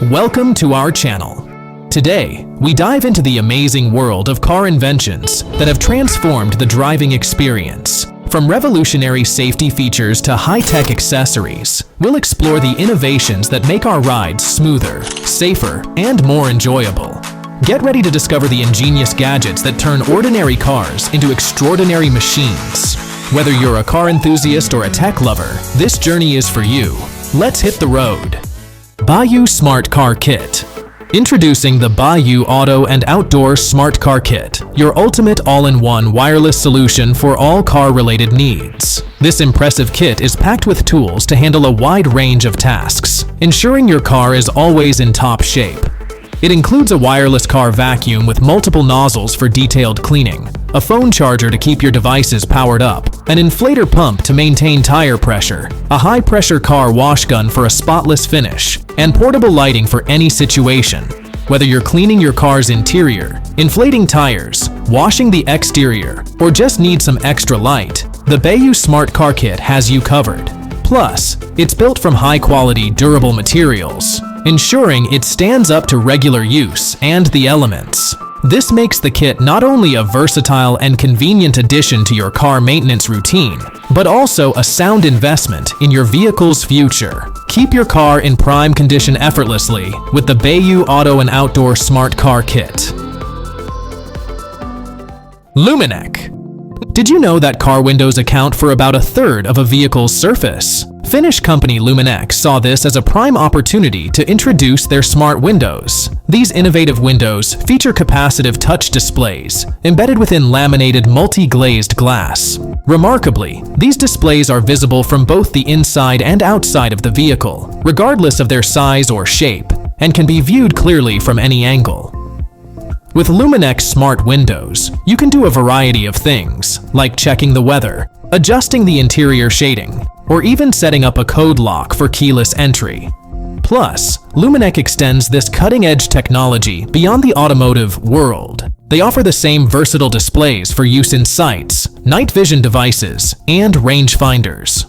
Welcome to our channel. Today, we dive into the amazing world of car inventions that have transformed the driving experience. From revolutionary safety features to high-tech accessories, we'll explore the innovations that make our rides smoother, safer, and more enjoyable. Get ready to discover the ingenious gadgets that turn ordinary cars into extraordinary machines. Whether you're a car enthusiast or a tech lover, this journey is for you. Let's hit the road. BAYU Smart Car Kit. Introducing the BAYU Auto and Outdoor Smart Car Kit, your ultimate all-in-one wireless solution for all car-related needs. This impressive kit is packed with tools to handle a wide range of tasks, ensuring your car is always in top shape. It includes a wireless car vacuum with multiple nozzles for detailed cleaning, a phone charger to keep your devices powered up, an inflator pump to maintain tire pressure, a high-pressure car wash gun for a spotless finish, and portable lighting for any situation. Whether you're cleaning your car's interior, inflating tires, washing the exterior, or just need some extra light, the BAYU Smart Car Kit has you covered. Plus, it's built from high-quality, durable materials, ensuring it stands up to regular use and the elements. This makes the kit not only a versatile and convenient addition to your car maintenance routine, but also a sound investment in your vehicle's future. Keep your car in prime condition effortlessly with the BAYU Auto and Outdoor Smart Car Kit. LUMINEQ. Did you know that car windows account for about a third of a vehicle's surface? Finnish company LUMINEQ saw this as a prime opportunity to introduce their smart windows. These innovative windows feature capacitive touch displays embedded within laminated multi-glazed glass. Remarkably, these displays are visible from both the inside and outside of the vehicle, regardless of their size or shape, and can be viewed clearly from any angle. With LUMINEQ smart windows, you can do a variety of things, like checking the weather, adjusting the interior shading, or even setting up a code lock for keyless entry. Plus, LUMINEQ extends this cutting-edge technology beyond the automotive world. They offer the same versatile displays for use in sights, night vision devices, and rangefinders.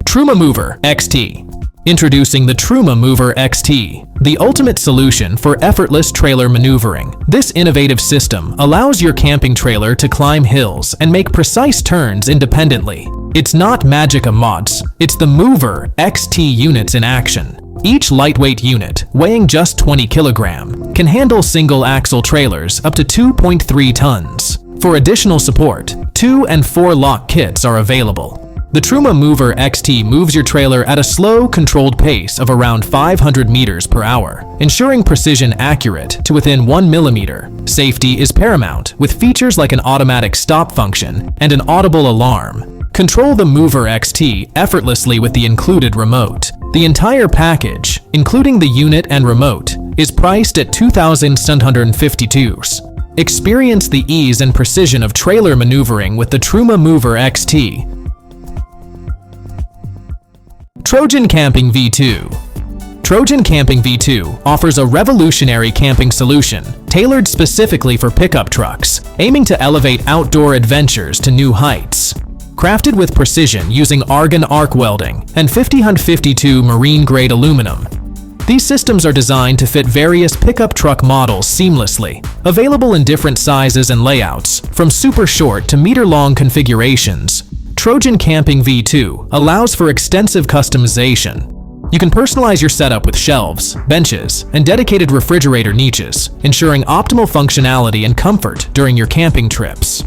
Truma Mover XT. Introducing the Truma Mover XT, the ultimate solution for effortless trailer maneuvering. This innovative system allows your camping trailer to climb hills and make precise turns independently. It's not magic mods, it's the Mover XT units in action. Each lightweight unit, weighing just 20 kilograms, can handle single-axle trailers up to 2.3 tons. For additional support, 2 and 4 lock kits are available. The Truma Mover XT moves your trailer at a slow, controlled pace of around 500 meters per hour, ensuring precision accurate to within 1 millimeter. Safety is paramount, with features like an automatic stop function and an audible alarm. Control the Mover XT effortlessly with the included remote. The entire package, including the unit and remote, is priced at $2,752. Experience the ease and precision of trailer maneuvering with the Truma Mover XT. Trojan Camping V2. Trojan Camping V2 offers a revolutionary camping solution tailored specifically for pickup trucks, aiming to elevate outdoor adventures to new heights. Crafted with precision using argon arc welding and 50H52 marine-grade aluminum, these systems are designed to fit various pickup truck models seamlessly, available in different sizes and layouts, from super short to meter-long configurations. Trojan Camping V2 allows for extensive customization. You can personalize your setup with shelves, benches, and dedicated refrigerator niches, ensuring optimal functionality and comfort during your camping trips.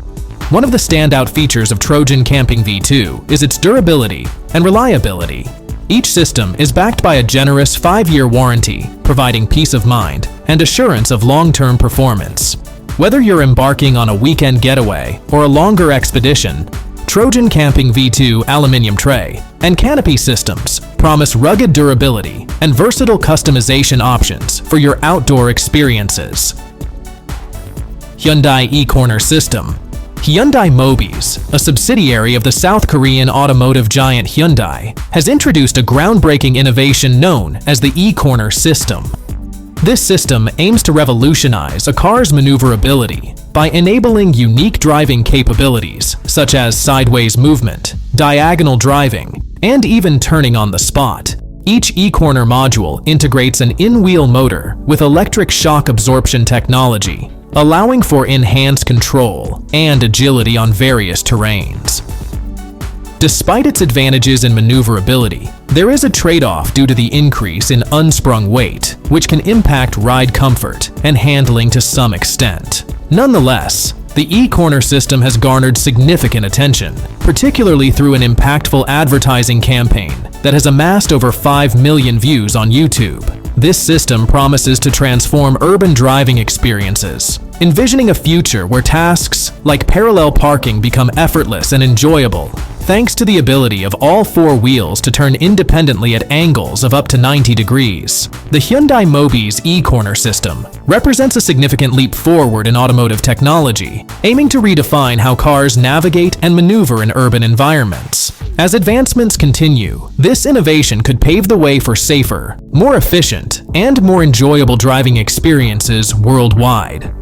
One of the standout features of Trojan Camping V2 is its durability and reliability. Each system is backed by a generous 5-year warranty, providing peace of mind and assurance of long-term performance. Whether you're embarking on a weekend getaway or a longer expedition, Trojan Camping V2 aluminum tray and canopy systems promise rugged durability and versatile customization options for your outdoor experiences. Hyundai e-corner system. Hyundai Mobis, a subsidiary of the South Korean automotive giant Hyundai, has introduced a groundbreaking innovation known as the e-corner system. This system aims to revolutionize a car's maneuverability by enabling unique driving capabilities such as sideways movement, diagonal driving, and even turning on the spot. Each e-corner module integrates an in-wheel motor with electric shock absorption technology, allowing for enhanced control and agility on various terrains. Despite its advantages in maneuverability, there is a trade-off due to the increase in unsprung weight, which can impact ride comfort and handling to some extent. Nonetheless, the e-corner system has garnered significant attention, particularly through an impactful advertising campaign that has amassed over 5 million views on YouTube. This system promises to transform urban driving experiences, envisioning a future where tasks like parallel parking become effortless and enjoyable, thanks to the ability of all four wheels to turn independently at angles of up to 90 degrees. The Hyundai Mobis e-corner system represents a significant leap forward in automotive technology, aiming to redefine how cars navigate and maneuver in urban environments. As advancements continue, this innovation could pave the way for safer, more efficient, and more enjoyable driving experiences worldwide.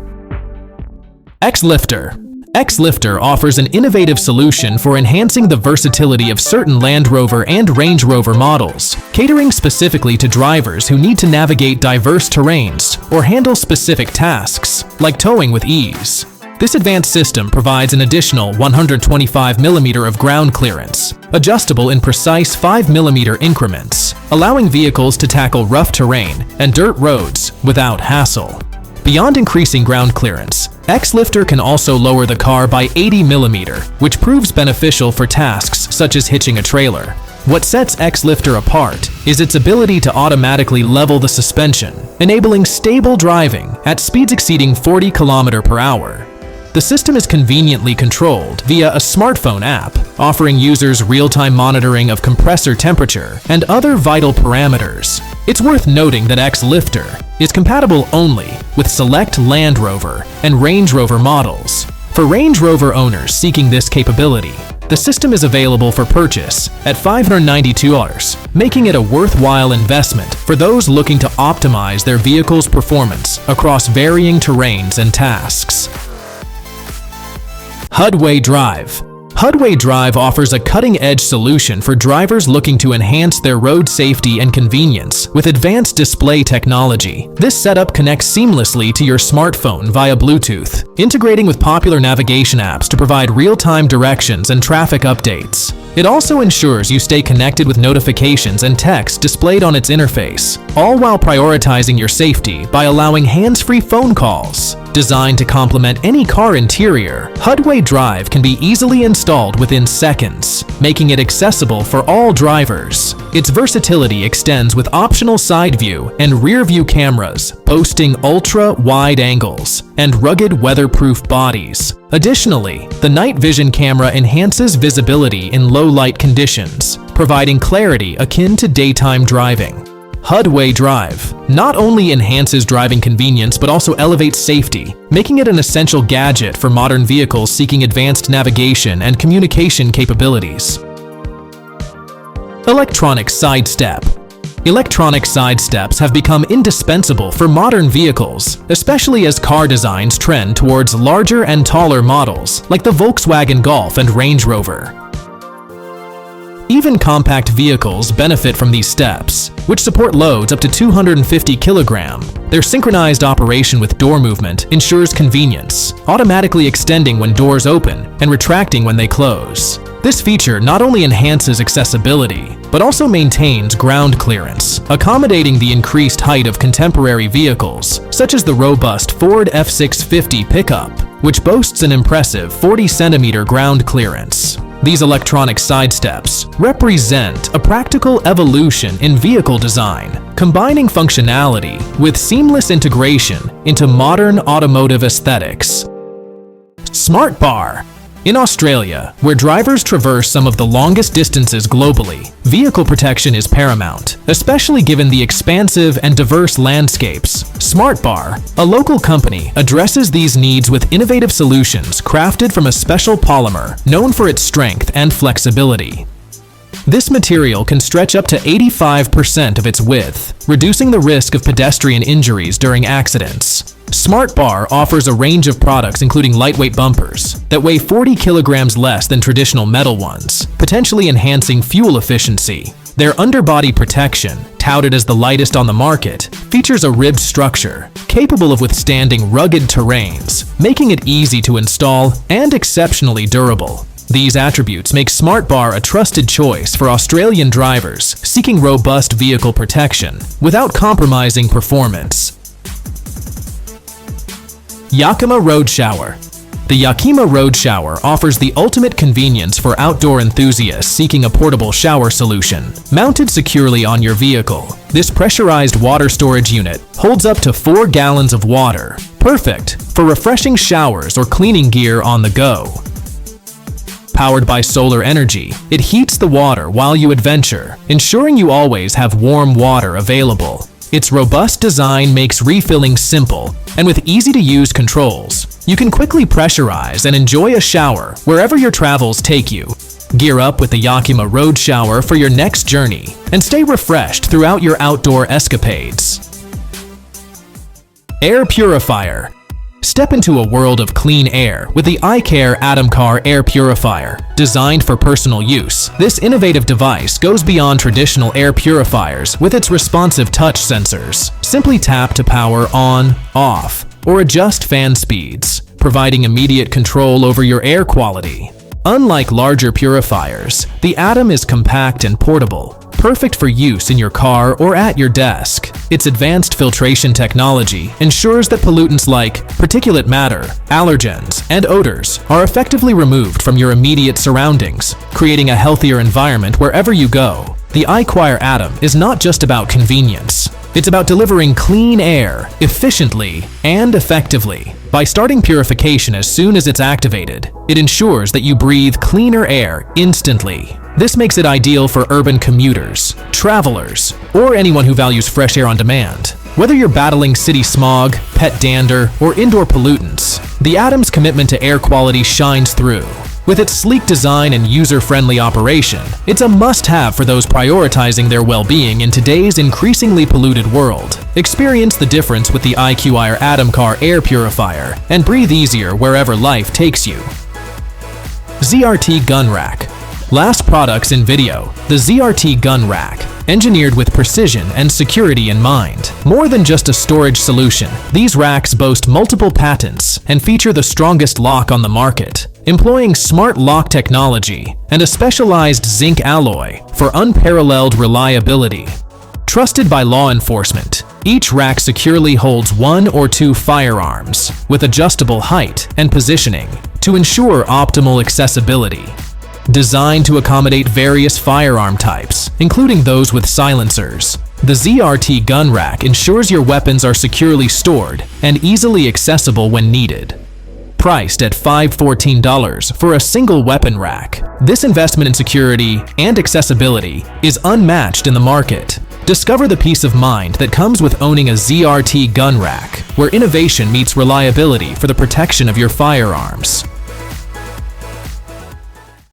XLifter. XLifter offers an innovative solution for enhancing the versatility of certain Land Rover and Range Rover models, catering specifically to drivers who need to navigate diverse terrains or handle specific tasks, like towing with ease. This advanced system provides an additional 125mm of ground clearance, adjustable in precise 5mm increments, allowing vehicles to tackle rough terrain and dirt roads without hassle. Beyond increasing ground clearance, XLifter can also lower the car by 80mm, which proves beneficial for tasks such as hitching a trailer. What sets XLifter apart is its ability to automatically level the suspension, enabling stable driving at speeds exceeding 40 km/h. The system is conveniently controlled via a smartphone app, offering users real-time monitoring of compressor temperature and other vital parameters. It's worth noting that XLifter is compatible only with select Land Rover and Range Rover models. For Range Rover owners seeking this capability, the system is available for purchase at $592, making it a worthwhile investment for those looking to optimize their vehicle's performance across varying terrains and tasks. HUDWAY Drive. HUDWAY Drive offers a cutting-edge solution for drivers looking to enhance their road safety and convenience with advanced display technology. This setup connects seamlessly to your smartphone via Bluetooth, integrating with popular navigation apps to provide real-time directions and traffic updates. It also ensures you stay connected with notifications and text displayed on its interface, all while prioritizing your safety by allowing hands-free phone calls. Designed to complement any car interior, HUDWAY Drive can be easily installed within seconds, making it accessible for all drivers. Its versatility extends with optional side view and rear view cameras, boasting ultra-wide angles and rugged weatherproof bodies. Additionally, the night vision camera enhances visibility in low-light conditions, providing clarity akin to daytime driving. HUDWAY Drive not only enhances driving convenience but also elevates safety, making it an essential gadget for modern vehicles seeking advanced navigation and communication capabilities. Electronic side step. Electronic side steps have become indispensable for modern vehicles, especially as car designs trend towards larger and taller models like the Volkswagen Golf and Range Rover. Even compact vehicles benefit from these steps, which support loads up to 250 kg. Their synchronized operation with door movement ensures convenience, automatically extending when doors open and retracting when they close. This feature not only enhances accessibility, but also maintains ground clearance, accommodating the increased height of contemporary vehicles, such as the robust Ford F-650 pickup, which boasts an impressive 40-centimeter ground clearance. These electronic side steps represent a practical evolution in vehicle design, combining functionality with seamless integration into modern automotive aesthetics. SmartBar. In Australia, where drivers traverse some of the longest distances globally, vehicle protection is paramount, especially given the expansive and diverse landscapes. SmartBar, a local company, addresses these needs with innovative solutions crafted from a special polymer known for its strength and flexibility. This material can stretch up to 85% of its width, reducing the risk of pedestrian injuries during accidents. SmartBar offers a range of products including lightweight bumpers that weigh 40 kilograms less than traditional metal ones, potentially enhancing fuel efficiency. Their underbody protection, touted as the lightest on the market, features a ribbed structure capable of withstanding rugged terrains, making it easy to install and exceptionally durable. These attributes make SmartBar a trusted choice for Australian drivers seeking robust vehicle protection without compromising performance. Yakima RoadShower. The Yakima RoadShower offers the ultimate convenience for outdoor enthusiasts seeking a portable shower solution. Mounted securely on your vehicle, this pressurized water storage unit holds up to 4 gallons of water, perfect for refreshing showers or cleaning gear on the go. Powered by solar energy, it heats the water while you adventure, ensuring you always have warm water available. Its robust design makes refilling simple, and with easy-to-use controls, you can quickly pressurize and enjoy a shower wherever your travels take you. Gear up with the Yakima RoadShower for your next journey and stay refreshed throughout your outdoor escapades. Air Purifier. Step into a world of clean air with the IQAir Atem Air Purifier. Designed for personal use, this innovative device goes beyond traditional air purifiers with its responsive touch sensors. Simply tap to power on, off, or adjust fan speeds, providing immediate control over your air quality. Unlike larger purifiers, the Atem is compact and portable, perfect for use in your car or at your desk. Its advanced filtration technology ensures that pollutants like particulate matter, allergens, and odors are effectively removed from your immediate surroundings, creating a healthier environment wherever you go. The IQAir Atem is not just about convenience. It's about delivering clean air efficiently and effectively. By starting purification as soon as it's activated, it ensures that you breathe cleaner air instantly. This makes it ideal for urban commuters, travelers, or anyone who values fresh air on demand. Whether you're battling city smog, pet dander, or indoor pollutants, the Atem's commitment to air quality shines through. With its sleek design and user-friendly operation, it's a must-have for those prioritizing their well-being in today's increasingly polluted world. Experience the difference with the IQAir Atem Air Purifier and breathe easier wherever life takes you. ZRT Gun Rack. Last products in video, the ZRT Gun Rack, engineered with precision and security in mind. More than just a storage solution, these racks boast multiple patents and feature the strongest lock on the market, employing smart lock technology and a specialized zinc alloy for unparalleled reliability. Trusted by law enforcement, each rack securely holds 1 or 2 firearms with adjustable height and positioning to ensure optimal accessibility. Designed to accommodate various firearm types, including those with silencers, the ZRT Gun Rack ensures your weapons are securely stored and easily accessible when needed. Priced at $514 for a single weapon rack, this investment in security and accessibility is unmatched in the market. Discover the peace of mind that comes with owning a ZRT Gun Rack, where innovation meets reliability for the protection of your firearms.